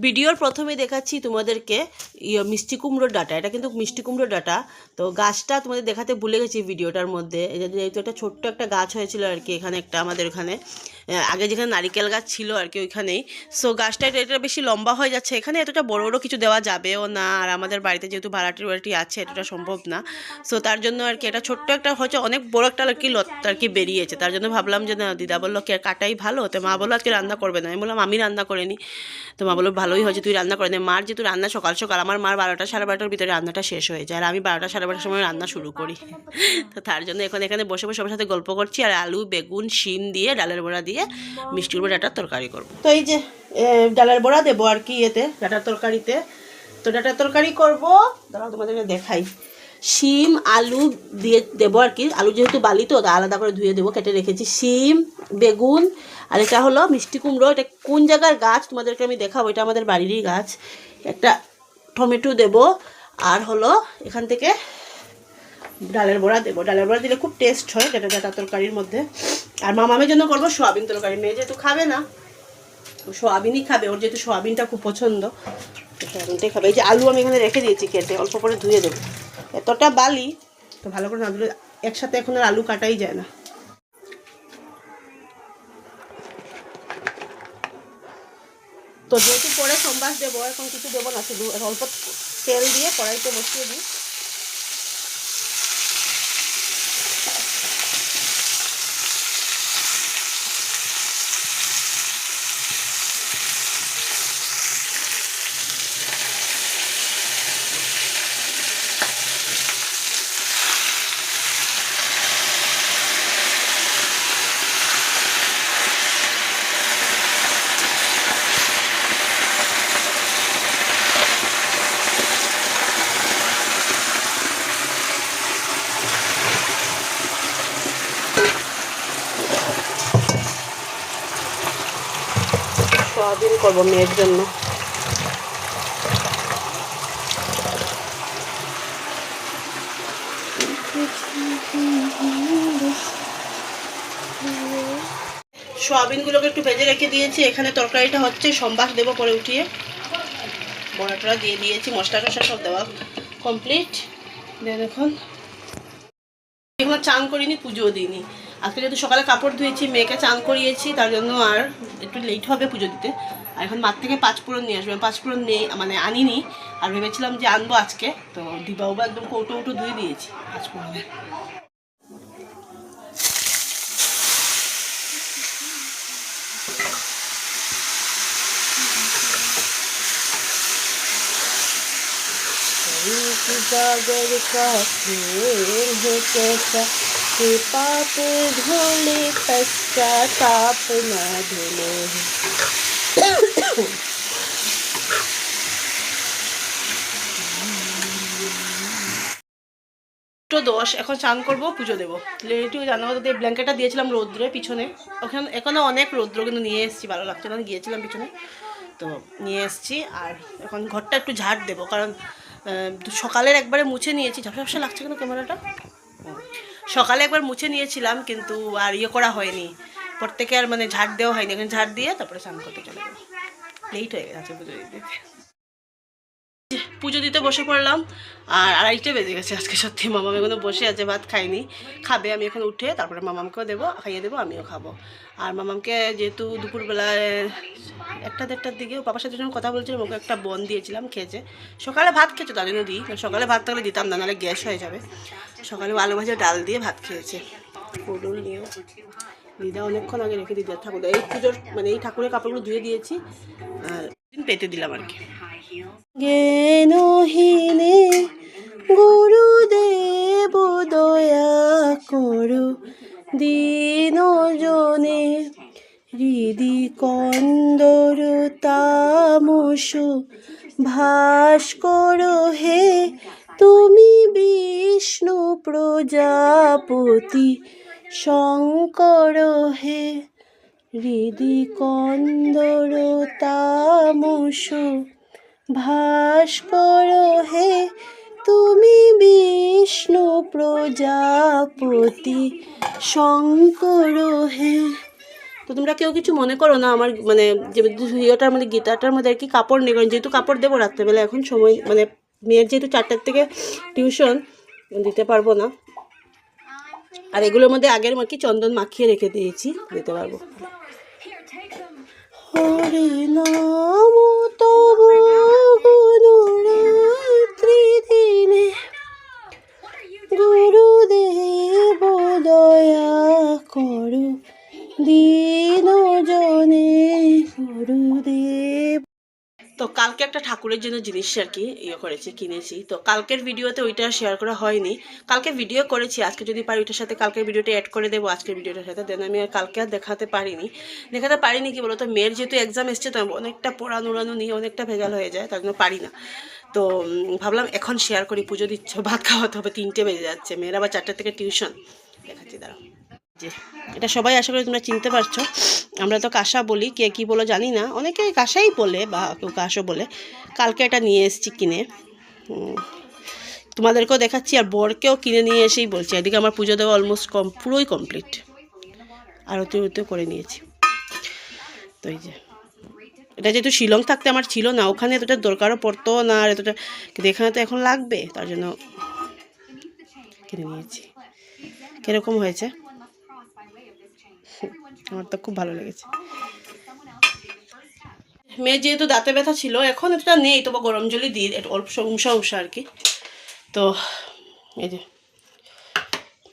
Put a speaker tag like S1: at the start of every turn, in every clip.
S1: ভিডিওর প্রথমে দেখাচ্ছি তোমাদেরকে মিষ্টি কুমড়োর ডাঁটা। এটা কিন্তু মিষ্টি কুমড়োর ডাঁটা। তো গাছটা তোমাদের দেখাতে ভুলে গেছি ভিডিওটার মধ্যে। যেহেতু একটা ছোট্ট একটা গাছ হয়েছিল আর কি, এখানে একটা আমাদের ওখানে আগে যেখানে নারিকেল গাছ ছিল আর কি ওইখানেই। সো গাছটা এটা বেশি লম্বা হয়ে যাচ্ছে, এখানে এতটা বড় বড় কিছু দেওয়া যাবেও না, আর আমাদের বাড়িতে যেহেতু ভাড়াটি আছে এতটা সম্ভব না। সো তার জন্য আর কি এটা ছোট্ট একটা হচ্ছে, অনেক বড় একটা আর কি লত আর কি বেরিয়েছে। তার জন্য ভাবলাম যে না, দিদা বললো কি কাটাই ভালো, তো মা বললো আজকে রান্না করবে না। আমি বললাম আমি রান্না করে নিই। তো মা বললো ভালোই হয়েছে তুই রান্না করে দে। মার যেহেতু রান্না সকাল সকাল, আমার মার 12টা সাড়ে 12টার ভিতরে রান্নাটা শেষ হয়ে যায়, আর আমি 12টা সাড়ে 12টার সময় রান্না শুরু করি। তো তার জন্য এখানে বসে বসে সবার সাথে গল্প করছি, আর আলু বেগুন শিম দিয়ে ডালের বড়া দিয়ে মিষ্টি কুমড়ো ডাঁটার তরকারি করবো। তো এই যে ডালের বড়া দেবো আর কি এতে ডাঁটার তরকারিতে। তো ডাঁটার তরকারি করবো, দাঁড়াও তোমাদেরকে দেখাই। শিম আলু দিয়ে দেবো আর কি, আলু যেহেতু বালি তো আলাদা করে ধুয়ে দেবো, কেটে রেখেছি। শিম বেগুন, আর এটা হলো মিষ্টি কুমড়ো। এটা কোন জায়গার গাছ তোমাদেরকে আমি দেখাবো, এটা আমাদের বাড়িরই গাছ। একটা টমেটো দেব, আর হলো এখান থেকে ডালের বড়া দেবো। ডালের বড়া দিলে খুব টেস্ট হয় যেটা ডাঁটা তরকারির মধ্যে। আর মামামের জন্য করবো সোয়াবিন তরকারি। মেয়ে যেহেতু খাবে না, সোয়াবিনই খাবে, ওর যেহেতু সোয়াবিনটা খুব পছন্দ, সোয়াবিনটাই খাবে। এই যে আলু আমি এখানে রেখে দিয়েছি কেটে, অল্প করে ধুয়ে দেবো। এতটা বালি তো ভালো করে না ধুলে একসাথে এখন আর আলু কাটাই যায় না। তো যেহেতু পরে সম্বাস দেবো, এখন কিছু দেবো না, শুধু অল্প তেল দিয়ে কড়াইতে বসিয়ে দিই। সোয়াবিন করবো মেয়ের জন্য। সোয়াবিনগুলোকে একটু ভেজে রেখে দিয়েছি, এখানে তরকারিটা হচ্ছে, সম্বাস দেবো পরে উঠিয়ে। বড়াটা দিয়ে দিয়েছি, মশলা টশলা সব দেওয়া কমপ্লিট। দেন এখন চান করিনি, পুজোও দিইনি আজকে, যেহেতু সকালে কাপড় ধুয়েছি, মেয়েকে চান করিয়েছি, তার জন্য আর একটু লেট হবে পুজো দিতে। আর এখন মাঠ থেকে পাঁচফোড়ন নিয়ে আসবে, পাঁচফোড়ন নেই মানে আনিনি, আর ভেবেছিলাম যে আনবো আজকে। তো দিবাউবা একদম কৌটো ধুয়ে দিয়েছি পাঁচফোড়নে। जागर का खेल है कैसा, कि पाप धोले पश्चाताप न धोले। তো 10 এখন চান করবো, পুজো দেবো। রিলেটিভ জানাবো, ব্ল্যাঙ্কেটটা দিয়েছিলাম রৌদ্রে পিছনে, ওখানে এখনও অনেক রৌদ্র, কিন্তু নিয়ে এসেছি, ভালো লাগছে না, গিয়েছিলাম পিছনে তো নিয়ে এসেছি। আর এখন ঘরটা একটু ঝাড় দেবো, কারণ সকালের একবারে মুছে নিয়েছি। ঝাপসা লাগছে কেন ক্যামেরাটা? সকালে একবার মুছে নিয়েছিলাম, কিন্তু আর ইয়ে করা হয়নি, প্রত্যেকে আর মানে ঝাড় দেওয়া হয়নি। এখন ঝাড় দিয়ে তারপরে স্নান করতে চলে যাবো, লেট হয়ে গেছে পুজো দিতে। পুজো দিতে বসে পড়লাম, আর 2:30 বেজে গেছে আজকে। সত্যি মামাম এখনো বসে আছে, ভাত খাইনি, খাবে। আমি এখন উঠে তারপরে মামামকেও দেবো, খাইয়ে দেবো, আমিও খাবো। আর মামামকে যেহেতু দুপুরবেলায় 1-1:30টার দিকে বাবার সাথে যখন কথা বলছিলাম, ওকে একটা বন দিয়েছিলাম, খেয়েছে। সকালে ভাত খেয়েছে, তার জন্য দিই। সকালে ভাত থাকলে দিতাম না, নাহলে গ্যাস হয়ে যাবে। সকালে আলু ভাজা ডাল দিয়ে ভাত খেয়েছে। পটল নিয়েও দিদা অনেকক্ষণ আগে রেখে দিদা ঠাকুর, এই পুজোর মানে এই ঠাকুরের কাপড়গুলো ধুয়ে দিয়েছি, আর পেতে দিলাম আর কি। জ্ঞানহীনে গুরুদেব দয়া করো, দীনজনে হৃদি কন্দর তামস ভাস করো হে, তুমি বিষ্ণু প্রজাপতি শঙ্কর হে, হৃদি কন্দর তামস ভাস করো হে, তুমি বিষ্ণু প্রজাপতি শঙ্কর হে। তো তোমরা কেউ কিছু মনে করো না, আমার মানে যে ইয়েটার মধ্যে গীতাটার মধ্যে আর কি কাপড় নেই, কারণ যেহেতু কাপড় দেবো রাত্রেবেলা, এখন সময় মানে মেয়ের যেহেতু 4টার থেকে টিউশন, দিতে পারবো না। আর এগুলোর মধ্যে আগের কি চন্দন মাখিয়ে রেখে দিয়েছি, দিতে পারবো। হরে নাম তব গুণরাত্রি দিনে গুরুদেব দয়া করু দীন জনে গুরুদেব। তো কালকে একটা ঠাকুরের জন্য জিনিস আর কি করেছি, কিনেছি। তো কালকের ভিডিওতে ওইটা শেয়ার করা হয়নি, কালকে ভিডিও করেছি, আজকে যদি পারি ওইটার সাথে কালকের ভিডিওটা অ্যাড করে দেবো আজকের ভিডিওটার সাথে। দেন আমি আর কালকে আর দেখাতে পারিনি কি বলতো, মেয়ের যেহেতু এক্সাম এসছে, তো অনেকটা পড়ানো নিয়ে অনেকটা ভেজাল হয়ে যায়, তার জন্য পারি না। তো ভাবলাম এখন শেয়ার করি, পুজো দিচ্ছ, ভাত খাওয়াতে হবে, 3টে বেজে যাচ্ছে, মেয়ের আবার 4টা থেকে টিউশন। দেখাচ্ছি দাঁড়াও। যে এটা সবাই আশা করি তোমরা চিনতে পারছো, আমরা তো কাঁসা বলি, কে কী বলো জানি না, অনেকে কাঁসাই বলে বা কেউ কাঁসও বলে। কালকে এটা নিয়ে এসেছি কিনে, তোমাদেরকেও দেখাচ্ছি, আর বরকেও কিনে নিয়ে এসেই বলছি। এদিকে আমার পুজো দেওয়া অলমোস্ট পুরোই কমপ্লিট, আরতিও করে নিয়েছি। তো এই যে এটা যেহেতু শিলং থাকতে আমার ছিল না, ওখানে এতটা দরকারও পড়তো না, আর এতটা এখানে তো এখন লাগবে, তার জন্য কিনে নিয়েছি। কীরকম হয়েছে? আমার তো খুব ভালো লেগেছে। মেয়ের যেহেতু দাঁতে ব্যথা ছিল, এখন এটা নেই, তবু গরম জলই দিই, একটু অল্প উঁসা আর কি। তো এই যে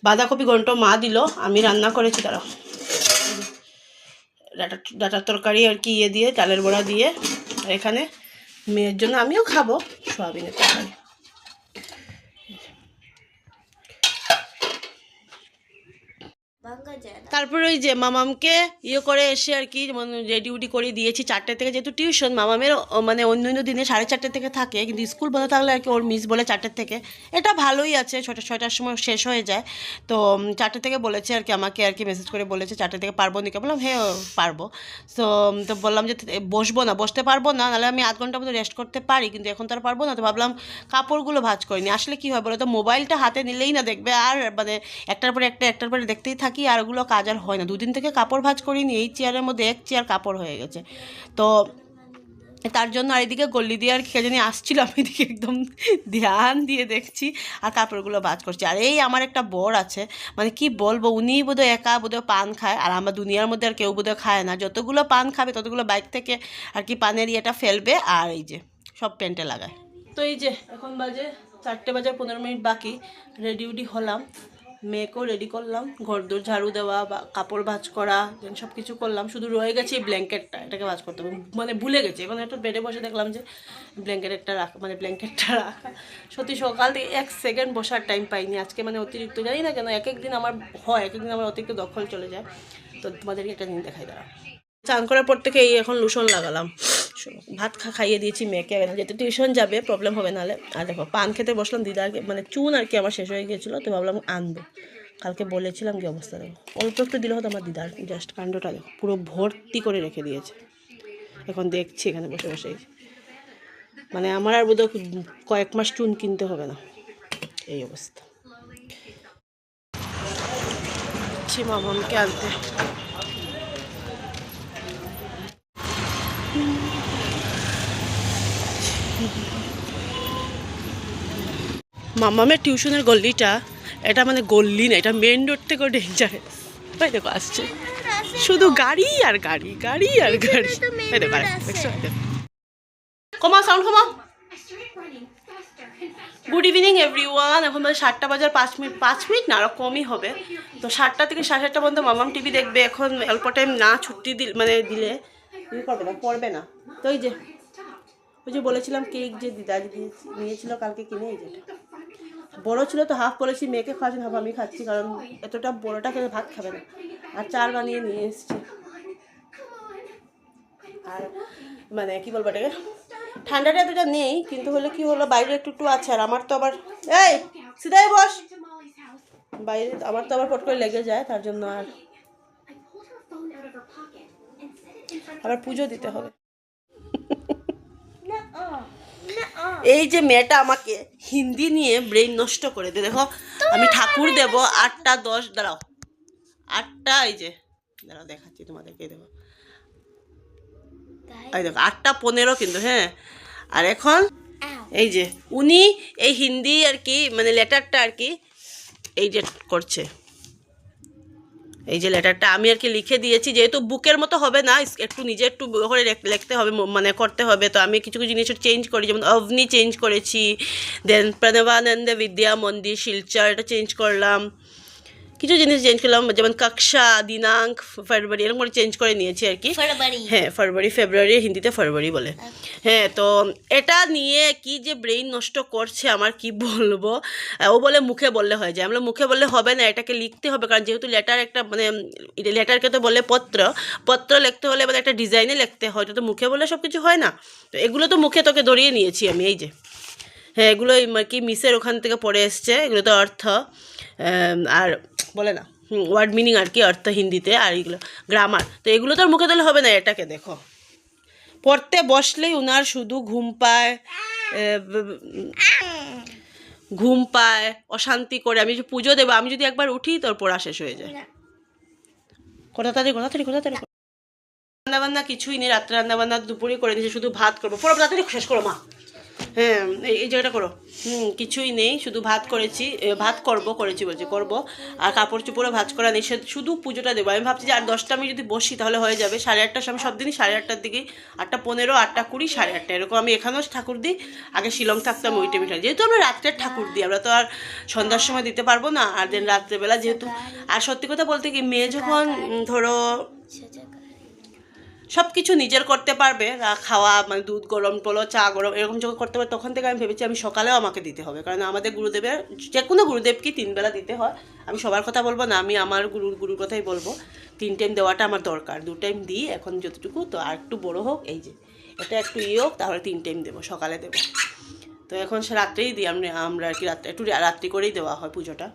S1: বাঁধাকপি ঘন্ট মা দিল, আমি রান্না করেছি, তারা ডাটার তরকারি আর কি দিয়ে চালের বড়া দিয়ে, আর এখানে মেয়ের জন্য আমিও খাবো সয়াবিনের তরকারি। তারপরে ওই যে মামামকে করে এসে আর কি রেডি উডি করে দিয়েছি। 4টে থেকে যেহেতু টিউশন, মামামের মানে অন্য দিনে 4:30 থেকে থাকে, কিন্তু স্কুল বন্ধ থাকলে আর কি ওর মিস বলে 4টে থেকে, এটা ভালোই আছে, 6টার সময় শেষ হয়ে যায়। তো 4টে থেকে বলেছে আর কি, আমাকে আর কি মেসেজ করে বলেছে 4টে থেকে পারবো নাকি, বললাম হ্যাঁ পারবো। তো বললাম যে বসতে পারবো না, নাহলে আমি আধ ঘন্টার মতো রেস্ট করতে পারি, কিন্তু এখন তো আর পারবো না। তো ভাবলাম কাপড়গুলো ভাঁজ করিনি, আসলে কী হয় বলো তো, মোবাইলটা হাতে নিলেই না দেখবে আর মানে একটার পরে দেখতেই থাকি, আর ওগুলো কাজ আর হয় না। 2 দিন থেকে কাপড় ভাঁজ করিনি, এই চেয়ারের মধ্যে 1 চেয়ার কাপড় হয়ে গেছে। তো তার জন্য আর এদিকে গল্লি দিয়ে আর কে জানি আসছিল, আমি এদিকে একদম ধ্যান দিয়ে দেখছি আর কাপড়গুলো ভাঁজ করছি। আর এই আমার একটা বর আছে, মানে কি বলবো, উনিই বোধহয় একা বোধহয় পান খায়, আর আমার দুনিয়ার মধ্যে আর কেউ বোধহয় খায় না। যতগুলো পান খাবে ততগুলো বাইক থেকে আর কি পানের ইয়েটা ফেলবে, আর এই যে সব প্যান্টে লাগায়। তো এই যে এখন বাজে 4টে বাজার 15 মিনিট বাকি, রেডি হলাম, মেয়েকেও রেডি করলাম, ঘরদোর ঝাড়ু দেওয়া বা কাপড় ভাঁজ করা, সব কিছু করলাম। শুধু রয়ে গেছে এই ব্ল্যাঙ্কেটটা, এটাকে ভাঁজ করতে হবে, মানে ভুলে গেছি। এখন একটু বেডে বসে দেখলাম যে ব্ল্যাঙ্কেটটা রাখা, সত্যি সকাল থেকে 1 সেকেন্ড বসার টাইম পাইনি আজকে, মানে অতিরিক্ত, জানি না কেন, এক একদিন আমার হয়, এক একদিন আমার অতিরিক্ত দখল চলে যায়। তো তোমাদেরকে একটা দিন দেখাই দাঁড়া। চান করার পর থেকে এই এখন লোশন লাগালাম, ভাত খাইয়ে দিয়েছি মেয়েকে, যেহেতু টিউশন যাবে প্রবলেম হবে নাহলে। আর দেখো পান খেতে বসলাম, দিদাকে মানে চুন আর কি আমার শেষ হয়ে গিয়েছিলো, তো ভাবলাম আনবো, কালকে বলেছিলাম কি অবস্থা দেখো, অল্প একটু দিলে হতো। আমার দিদার জাস্ট কাণ্ডটা দেখো, পুরো ভর্তি করে রেখে দিয়েছে, এখন দেখছি এখানে বসে বসে, মানে আমার আর বোধহয় কয়েক মাস চুন কিনতে হবে না, এই অবস্থা। মামাকে আনতে মামামের টিউশনের গল্লিটা, এটা মানে গল্লি না, এটা মেন রোড থেকেও ডেঞ্জারাস। তাই দেখো আসছে শুধু গাড়ি আর গাড়ি, গাড়ি আর গাড়ি। এই দেখো কমা, সাউন্ড কমা। গুড ইভিনিং এভরিওয়ান, এখন বাজে 7টা বাজার 5 মিনিট, 5 মিনিট না আরও কমই হবে। তো 7টা থেকে 7:30 পর্যন্ত মামাম টিভি দেখবে। এখন অল্প টাইম না ছুটি দিলে করবে না, পড়বে না। তো ওই যে বলেছিলাম কেক যে দিদা নিয়েছিল কালকে কিনে, এই যেটা বড়ো ছিল তো হাফ বলেছি মেয়েকে খাওয়াচ্ছি, হাফ আমি খাচ্ছি, কারণ এতটা বড়োটা খেলে ভাত খাবে না। আর 4 বানিয়ে নিয়ে এসছি। আর মানে কি বলবো এটাকে, ঠান্ডাটা এতটা নেই, কিন্তু হলে কি হলো বাইরে একটু আছে, আর আমার তো আবার এই সিধাই বস, বাইরে আমার তো আবার ফট করে লেগে যায়, তার জন্য আবার পুজো দিতে হবে। এই যে মেয়েটা আমাকে হিন্দি নিয়ে ব্রেইন নষ্ট করে দে। দেখো আমি ঠাকুর দেব 8টা 10, দাঁড়াও 8টা, এই যে দাঁড়াও দেখাচ্ছি তোমাদেরকে, দেখো এই দেখো 8:15 কিন্তু, হ্যাঁ। আর এখন এই যে উনি এই হিন্দি আর কি মানে লেটারটা আর কি এই যে করছে, এই যে লেটারটা আমি আর কি লিখে দিয়েছি, যেহেতু বুকের মতো হবে না, একটু নিজে একটু করে লিখতে হবে, মানে করতে হবে। তো আমি কিছু কিছু জিনিস চেঞ্জ করি, যেমন অভনি চেঞ্জ করেছি, দেন প্রণবানন্দ বিদ্যা মন্দির শিলচর এটা চেঞ্জ করলাম, কিছু জিনিস চেঞ্জ করলাম, যেমন কক্ষা দিনাঙ্ক ফেব্রুয়ারি এরকম করে চেঞ্জ করে নিয়েছি আর কি। হ্যাঁ ফেব্রুয়ারি হিন্দিতে ফেব্রুয়ারি বলে। হ্যাঁ, তো এটা নিয়ে কি যে ব্রেইন নষ্ট করছে আমার কি বলবো। ও বলে মুখে বললে হয়ে যায়, আমরা মুখে বললে হবে না, এটাকে লিখতে হবে, কারণ যেহেতু লেটার একটা মানে লেটারকে তো বলে পত্র লিখতে হলে মানে একটা ডিজাইনে লিখতে হয়, তো মুখে বললে সব কিছু হয় না। তো এগুলো তো মুখে তোকে ধরিয়ে নিয়েছি আমি, এই যে হ্যাঁ এগুলো কি মিসের ওখান থেকে পড়ে এসছে, এগুলো তো অর্থ আর বলে না ওয়ার্ড মিনিং আর কি, অর্থ হিন্দিতে, আর এগুলো গ্রামার। তো এগুলো তো আর মুখে দিলে হবে না। এটাকে দেখো পড়তে বসলেই উনার শুধু ঘুম পায় অশান্তি করে। আমি যে পুজো দেবো, আমি যদি একবার উঠি তোর পড়া শেষ হয়ে যায়। তাড়াতাড়ি রান্নাবান্না কিছুই নেই, রাত্রে রান্নাবান্না দুপুরে করে দিয়েছি, শুধু ভাত করবো। পড়ো তাড়াতাড়ি শেষ করো মা। হ্যাঁ এই জায়গাটা করো। কিছুই নেই, শুধু ভাত করেছি, ভাত করবো। আর কাপড় চোপড়ও ভাঁজ করা নেই, শুধু পুজোটা দেবো। আমি ভাবছি যে আর 10টা আমি যদি বসি তাহলে হয়ে যাবে। 8:30টার সময় সব দিনই 8:30টার দিকেই, 8:15, 8:20, 8:30 এরকম। আমি এখানেও ঠাকুর দিই, আগে শিলং থাকতাম ওই টাইমে, যেহেতু আমরা রাত্রের ঠাকুর দিই, আমরা তো আর সন্ধ্যার সময় দিতে পারবো না। আর দেন রাত্রেবেলা যেহেতু, আর সত্যি কথা বলতে কি মেয়ে যখন ধরো সব কিছু নিজের করতে পারবে, খাওয়া মানে দুধ গরম বলো চা গরম এরকম যখন করতে পারবে, তখন থেকে আমি ভেবেছি আমি সকালেও আমাকে দিতে হবে, কারণ আমাদের গুরুদেবের যে কোনো গুরুদেবকে 3 বেলা দিতে হয়। আমি সবার কথা বলবো না, আমি আমার গুরুর কথাই বলবো। 3 টাইম দেওয়াটা আমার দরকার, 2 টাইম দিই এখন যতটুকু। তো আর একটু বড়ো হোক, এই যে এটা একটু হোক, তাহলে 3 টাইম দেবো, সকালে দেবো। তো এখন সে রাত্রেই দিই আমরা আর কি, রাত্রে একটু রাত্রি করেই দেওয়া হয় পুজোটা।